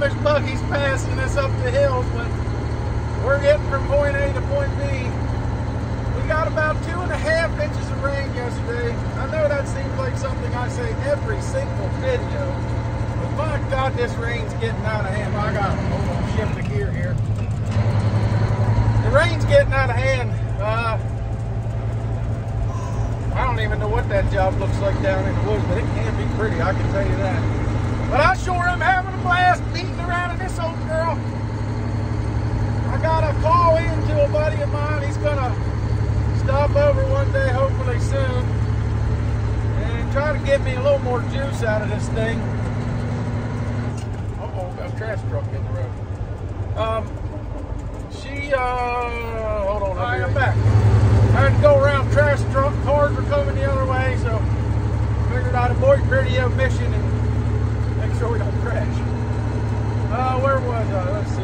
there's buggies passing us up the hills, but we're getting from point A to point B. We got about 2.5 inches of rain yesterday. I know that seems like something I say every single video, but my God, this rain's getting out of hand. I got, hold on, shift the gear here. The rain's getting out of hand. I don't even know what that job looks like down in the woods, but it can be pretty, I can tell you that. But I sure am having a blast beating around in this old girl. I got a call in to a buddy of mine. He's gonna stop over one day, hopefully soon, and try to get me a little more juice out of this thing. Uh-oh, got a trash truck in the road. Hold on, I'm back. I had to go around trash truck, cars were coming the other way, so figured I'd avoid radio mission and make sure we don't crash. Where was I? Let's see.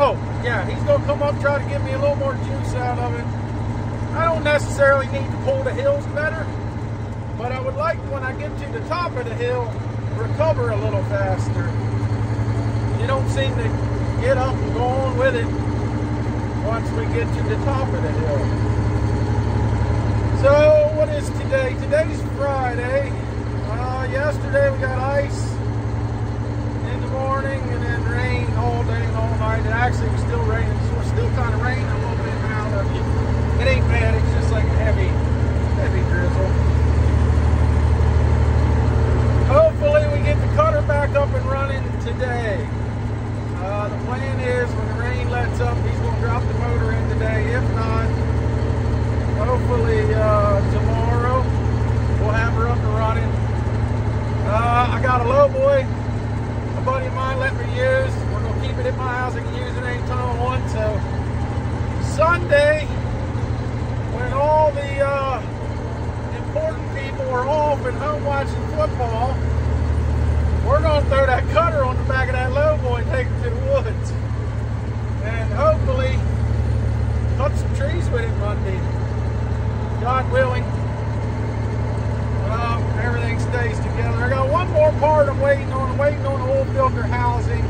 Oh, yeah, he's gonna come up, try to give me a little more juice out of it. I don't necessarily need to pull the hills better, but I would like, when I get to the top of the hill, recover a little faster. You don't seem to get up and go on with it once we get to the top of the hill. So, what is today? Today's Friday. Yesterday we got ice in the morning and then rain all day and all night. It actually was still raining, so it's still kind of raining a little bit now. It ain't bad, it's just like a heavy drizzle. Hopefully we get the cutter back up and running today. The plan is when the rain lets up, he's going to drop the motor in today. If not, hopefully tomorrow we'll have her up and running. I got a low boy, a buddy of mine let me use. We're going to keep it at my house. I can use it anytime I want. So Sunday, when all the important people are off and home watching football, we're going to throw that cutter on the back of that low boy and take it to the woods. And hopefully cut some trees with it Monday. God willing. Everything stays together. I got one more part I'm waiting on. I'm waiting on the oil filter housing.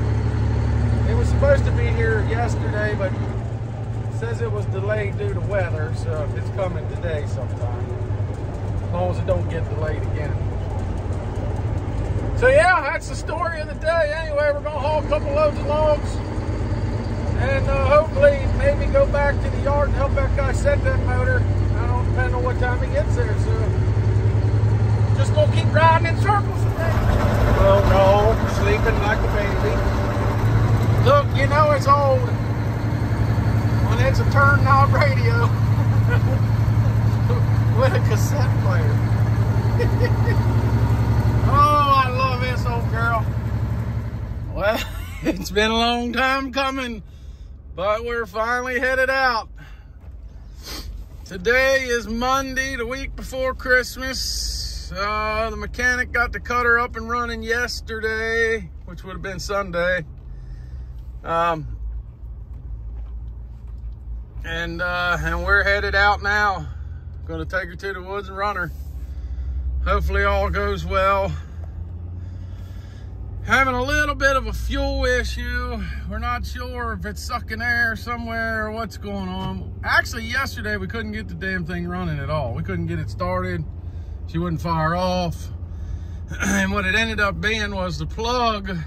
It was supposed to be here yesterday, but it says it was delayed due to weather, so it's coming today sometime. As long as it don't get delayed again. So yeah, that's the story of the day. Anyway, we're gonna haul a couple loads of logs and hopefully maybe go back to the yard and help that guy set that motor. I don't depend on what time he gets there, so just gonna keep riding in circles today. Well, no, sleeping like a baby. Look, you know it's old when it's a turn knob radio with a cassette player. Oh, I love this old girl. Well, it's been a long time coming, but we're finally headed out. Today is Monday, the week before Christmas. The mechanic got the cutter up and running yesterday, which would have been Sunday. And we're headed out now. Gonna take her to the woods and run her. Hopefully all goes well. Having a little bit of a fuel issue. We're not sure if it's sucking air somewhere or what's going on. Actually, yesterday we couldn't get the damn thing running at all. We couldn't get it started. She wouldn't fire off. And what it ended up being was the plug,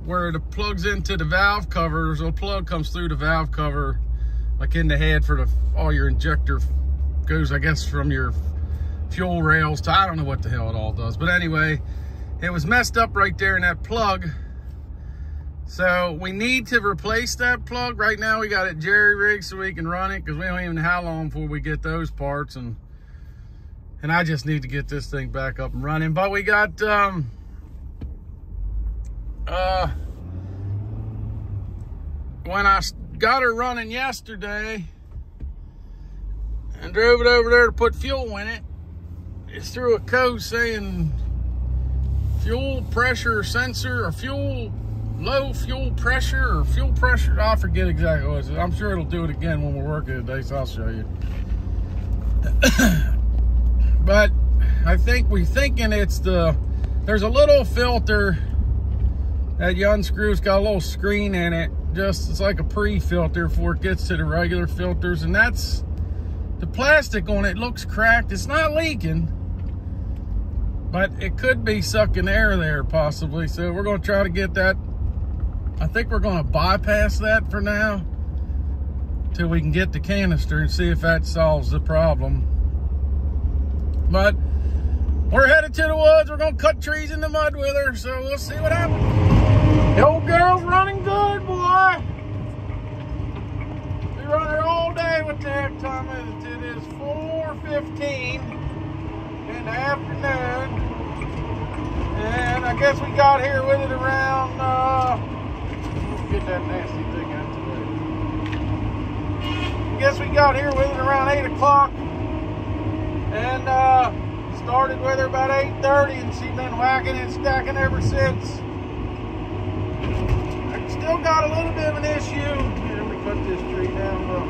where the plugs into the valve covers, the plug comes through the valve cover, like in the head for all your injector goes, I guess, from your fuel rails to, I don't know what the hell it all does. But anyway, it was messed up right there in that plug. So we need to replace that plug. Right now we got it jerry rigged so we can run it, because we don't even know how long before we get those parts. And I just need to get this thing back up and running. But we got when I got her running yesterday and drove it over there to put fuel in it, it's through a code saying fuel pressure sensor, or low fuel pressure, or fuel pressure. I forget exactly what it is. I'm sure it'll do it again when we're working today, so I'll show you. But I think we're thinking it's there's a little filter that you unscrew, it's got a little screen in it. It's like a pre-filter before it gets to the regular filters. And that's the plastic on it. Looks cracked. It's not leaking, but it could be sucking air there possibly. So we're going to try to get that. I think we're going to bypass that for now till we can get the canister and see if that solves the problem. But we're headed to the woods. We're going to cut trees in the mud with her, so we'll see what happens. The old girl's running good, boy. We run her all day. What the heck time is it? It is 4:15 in the afternoon. And I guess we got here with it around, let's get that nasty thing out of the way. I guess we got here with it around 8 o'clock. And started with her about 8:30, and she's been whacking and stacking ever since. I still got a little bit of an issue. Here, let me cut this tree down low.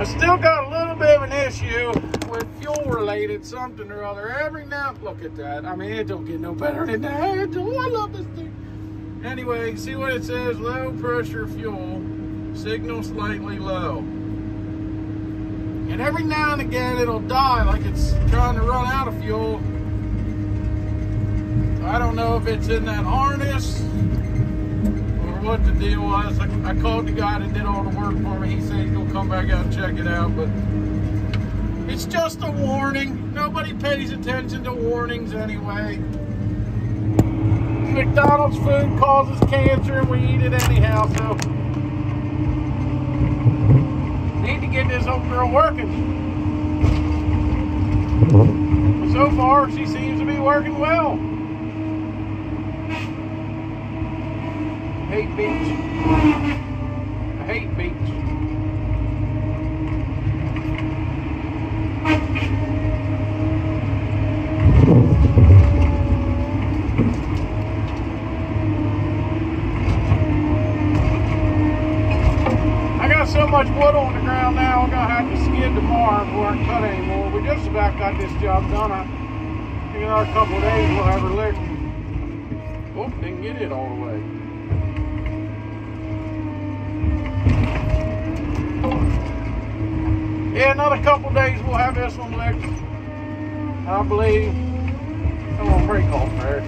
I still got a little bit of an issue with fuel related something or other. Every now, look at that. I mean, it don't get no better than that. Oh, I love this thing. Anyway, see what it says, low pressure fuel, signal slightly low. And every now and again it'll die like it's trying to run out of fuel. I don't know if it's in that harness or what the deal was. I called the guy that did all the work for me. He said he's gonna come back out and check it out, but it's just a warning. Nobody pays attention to warnings anyway. McDonald's food causes cancer and we eat it anyhow, so need to get this old girl working. But so far she seems to be working well. I hate beach. I hate beach. So much wood on the ground now, I'm gonna have to skid tomorrow before I cut anymore. We just about got this job done. I think another couple of days we'll have her licked. Oh, didn't get it all the way. Yeah, another couple of days we'll have this one licked. I believe I'm gonna break off there.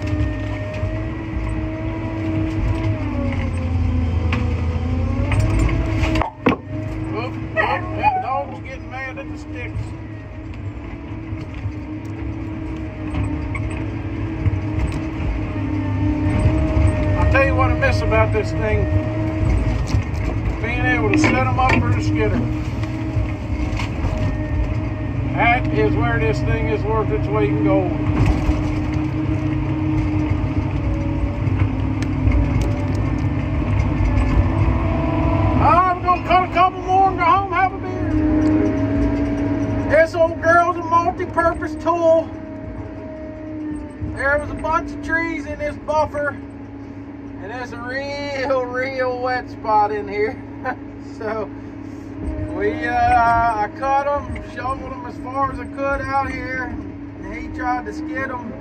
That dog's getting mad at the sticks. I'll tell you what I miss about this thing. Being able to set them up for the skidder. That is where this thing is worth its weight in gold. I'm gonna cut a couple more and go home, have a beer. This old girl's a multi-purpose tool. There was a bunch of trees in this buffer, and there's a real wet spot in here. So I cut them, shoveled them as far as I could out here, and he tried to skid them.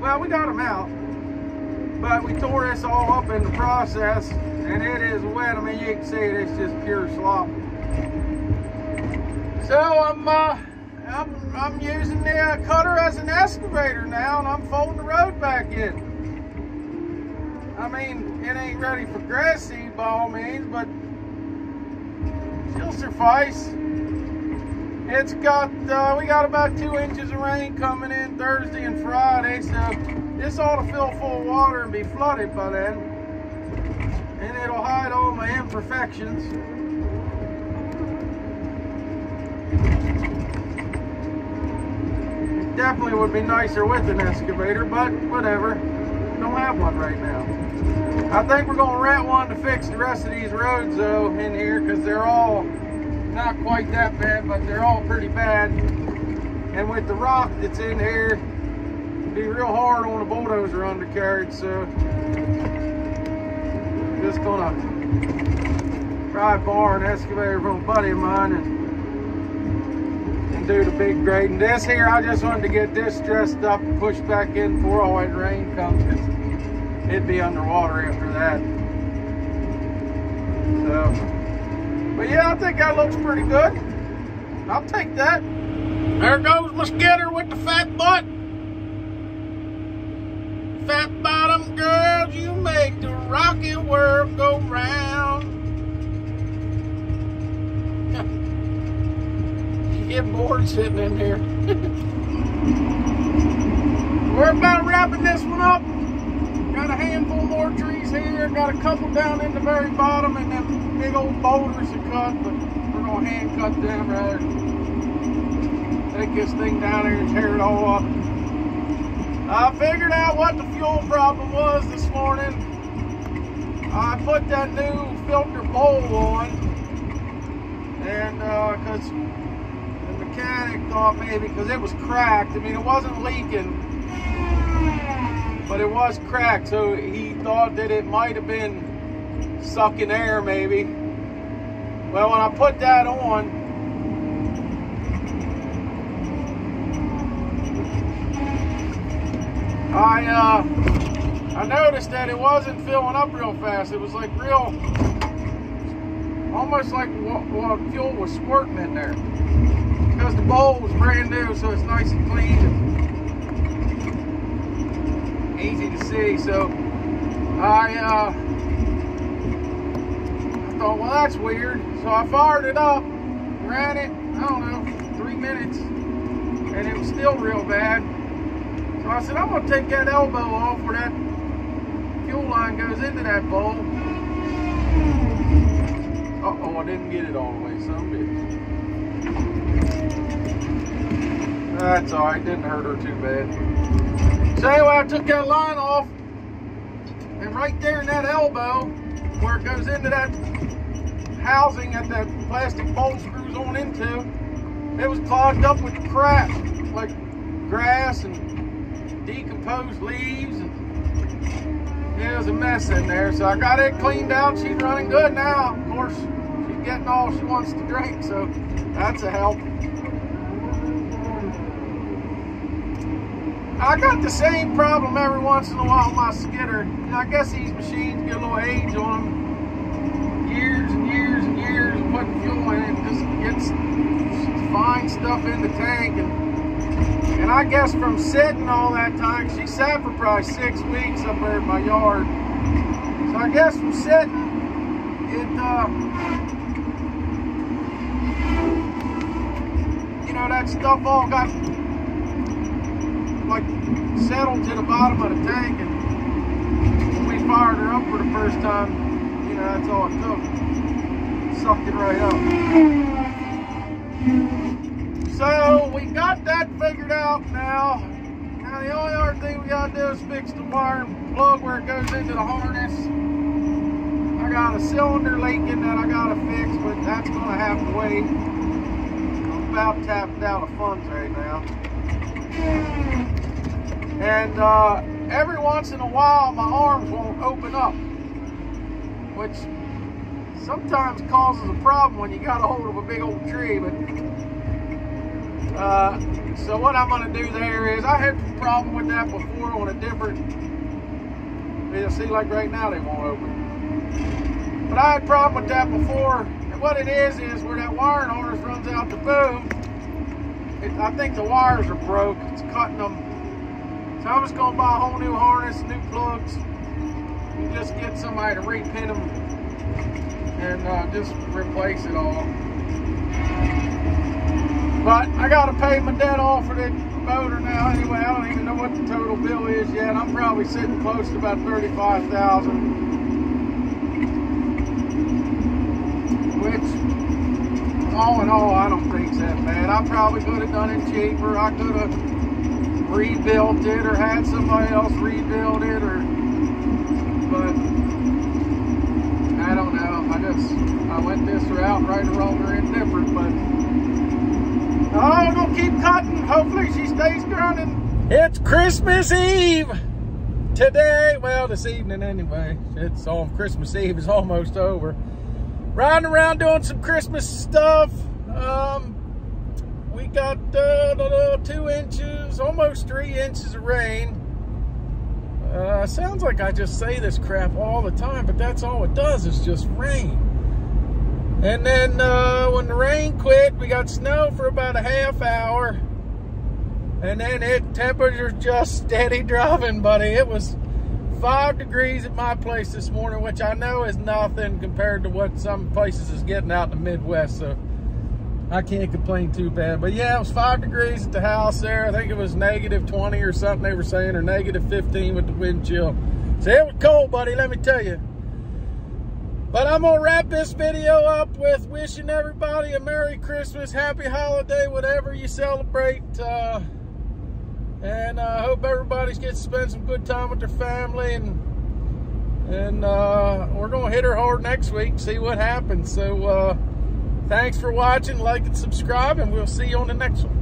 Well, we got them out, but we tore this all up in the process. And it is wet. I mean, you can see it. It's just pure slop. So I'm using the cutter as an excavator now, and I'm folding the road back in. I mean, it ain't ready for grass seed by all means, but she'll suffice. It's got we got about 2 inches of rain coming in Thursday and Friday, so this ought to fill full of water and be flooded by then. And it'll hide all my imperfections. It definitely would be nicer with an excavator, but whatever. Don't have one right now. I think we're gonna rent one to fix the rest of these roads though in here, because they're all not quite that bad, but they're all pretty bad. And with the rock that's in here, it'd be real hard on a bulldozer undercarriage, so just gonna drive barn excavator from a buddy of mine and do the big grading. This here, I just wanted to get this dressed up and push back in before all that rain comes, because it'd be underwater after that. So, but yeah, I think that looks pretty good. I'll take that. There goes my skidder with the fat butt. Fat bottom girls, you make the rockin' world go round. You get bored sitting in here. We're about wrapping this one up. Got a handful more trees here. Got a couple down in the very bottom, and then big old boulders to cut, but we're gonna hand cut them rather than take this thing down here and tear it all up. I figured out what the fuel problem was this morning. I put that new filter bowl on, and because the mechanic thought maybe, because it was cracked. I mean, it wasn't leaking, but it was cracked, so he thought that it might have been sucking air maybe. Well, when I put that on, I noticed that it wasn't filling up real fast. It was like real, almost like what fuel was squirting in there. Because the bowl was brand new, so it's nice and clean and easy to see. So I thought, well, that's weird. So I fired it up, ran it, I don't know, 3 minutes, and it was still real bad. So I said, I'm going to take that elbow off where that fuel line goes into that bowl. Uh-oh, I didn't get it all the way, some bitch. That's all right, didn't hurt her too bad. So anyway, I took that line off, and right there in that elbow, where it goes into that housing that that plastic bowl screws on into, it was clogged up with crap, like grass and decomposed leaves, and it was a mess in there. So I got it cleaned out. She's running good now. Of course, she's getting all she wants to drink, so that's a help. I got the same problem every once in a while with my skidder. I guess these machines get a little age on them. Years and years and years of putting fuel in it, just gets fine stuff in the tank, and I guess from sitting all that time, she sat for probably 6 weeks up there in my yard. So I guess from sitting, it, you know, that stuff all got like settled to the bottom of the tank, and when we fired her up for the first time, you know, that's all it took. Sucked it right up. So we got that figured out now. Now the only other thing we gotta do is fix the wire plug where it goes into the harness. I got a cylinder leaking that I gotta fix, but that's gonna have to wait. I'm about tapped out of funds right now. And every once in a while my arms won't open up, which sometimes causes a problem when you got a hold of a big old tree. But so what I'm going to do there is, I had a problem with that before on a different, you'll see, like right now they won't open, but I had a problem with that before. And what it is where that wiring harness runs out the boom, I think the wires are broke, it's cutting them. So I'm just going to buy a whole new harness, new plugs, and just get somebody to repin them and just replace it all. But I got to pay my debt off for the motor now anyway. I don't even know what the total bill is yet. I'm probably sitting close to about $35,000, which all in all I don't think's that bad. I probably could have done it cheaper. I could have rebuilt it or had somebody else rebuild it, but I don't know. I went this route, right or wrong or indifferent, but I'm gonna keep cutting. Hopefully she stays running. It's Christmas Eve today. Well, this evening anyway. It's on Christmas Eve is almost over. riding around doing some Christmas stuff. We got 2 inches, almost 3 inches of rain. Sounds like I just say this crap all the time, but that's all it does is just rain. And then when the rain quit, we got snow for about a half hour. And then temperature's just steady dropping, buddy. It was 5 degrees at my place this morning, which I know is nothing compared to what some places is getting out in the Midwest. So I can't complain too bad. But yeah, it was 5 degrees at the house there. I think it was negative 20 or something they were saying, or negative 15 with the wind chill. So it was cold, buddy, let me tell you. But I'm going to wrap this video up with wishing everybody a Merry Christmas, Happy Holiday, whatever you celebrate. And I hope everybody gets to spend some good time with their family. And we're going to hit her hard next week and see what happens. So thanks for watching, like and subscribe, and we'll see you on the next one.